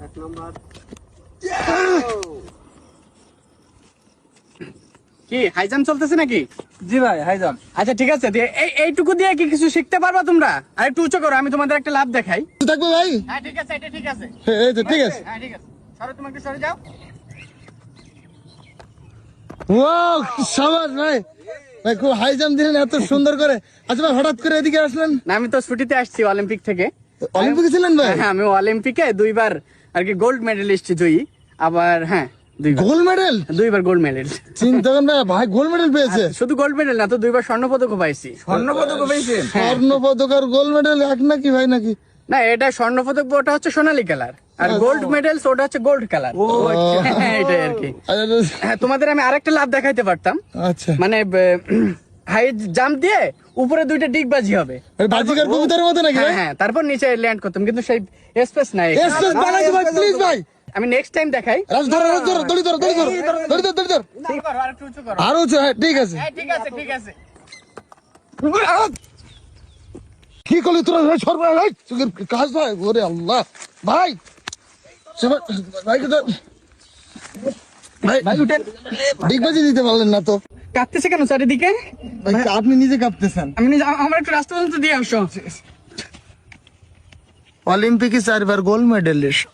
এক নম্বর। কি high jump চলতেছে নাকি? জি ভাই, হাই জাম্প। আচ্ছা ঠিক আছে, এইটুকু দিয়ে কি কিছু শিখতে পারবা তোমরা? আর একটু উঁচু করো, আমি তোমাদের একটা লাভ দেখাই। থাকবে ভাই। হ্যাঁ ঠিক আছে, এটা ঠিক আছে। এই তো ঠিক আছে। হ্যাঁ ঠিক আছে, সরো, তুমি একটু সরে যাও। ওয়াও, শাবাশ ভাই। ভাই খুব হাই জাম্প দিলেন এত সুন্দর করে। আচ্ছা ভাই, হঠাৎ করে এদিকে আসলেন? না, আমি তো ছুটিতে আসছি অলিম্পিক থেকে। অলিম্পিকে ছিলেন ভাই? হ্যাঁ, আমি অলিম্পিকে 2বার আর কি গোল্ড মেডেলিস্ট জয়ী। আবার হ্যাঁ, 2বার গোল্ড মেডেল? 2বার গোল্ড মেডেল। চিন্তা করেন ভাই, ভাই গোল্ড মেডেল পেয়েছে। শুধু গোল্ড মেডেল না তো, 2বার স্বর্ণ পদকও পাইছি। স্বর্ণ পদক পেয়েছেন? স্বর্ণ পদক আর গোল্ড মেডেল এক নাকি ভাই নাকি? না, এটা স্বর্ণ পদক, ওটা হচ্ছে সোনালী কালার, আর গোল্ড মেডেল ওটা হচ্ছে গোল্ড কালার। ও আচ্ছা। এটাই আর কি। হ্যাঁ, তোমাদের আমি আরেকটা লাভ দেখাইতে পারতাম। আচ্ছা, মানে হাই জাম্প দিয়ে উপরে 2টা ডিগবাজি হবে। বাজিকার কবুতরের মতো নাকি? হ্যাঁ হ্যাঁ, তারপর নিচে ল্যান্ড করতাম, কিন্তু সেই স্পেস নাই। এক্সপ্রেস বানাইছে ভাই, প্লিজ ভাই। আমি নেক্সট টাইম দেখাই। রাজ ধর, রাজ ধর, দড়ি ধর, দড়ি ধর, দড়ি ধর, দড়ি ধর। উঁচু করো, আরেকটু উঁচু করো। আরো উঁচু, হ্যাঁ ঠিক আছে। হ্যাঁ ঠিক আছে, ঠিক আছে। কি করলি তোরা সর্বনাশ? কাজ ভাই, ওরে আল্লাহ ভাই। ভাই ভাই ভাই উঠেন। ডিগবাজি দিতে পারলেন না তো কাঁপতেছে কেন চারিদিকে? ভাই, আপনি নিজে কাঁপতেছেন। আমার একটু রাস্তা পর্যন্ত দিয়ে আসো। অলিম্পিকে 4বার গোল্ড মেডেলিস্ট।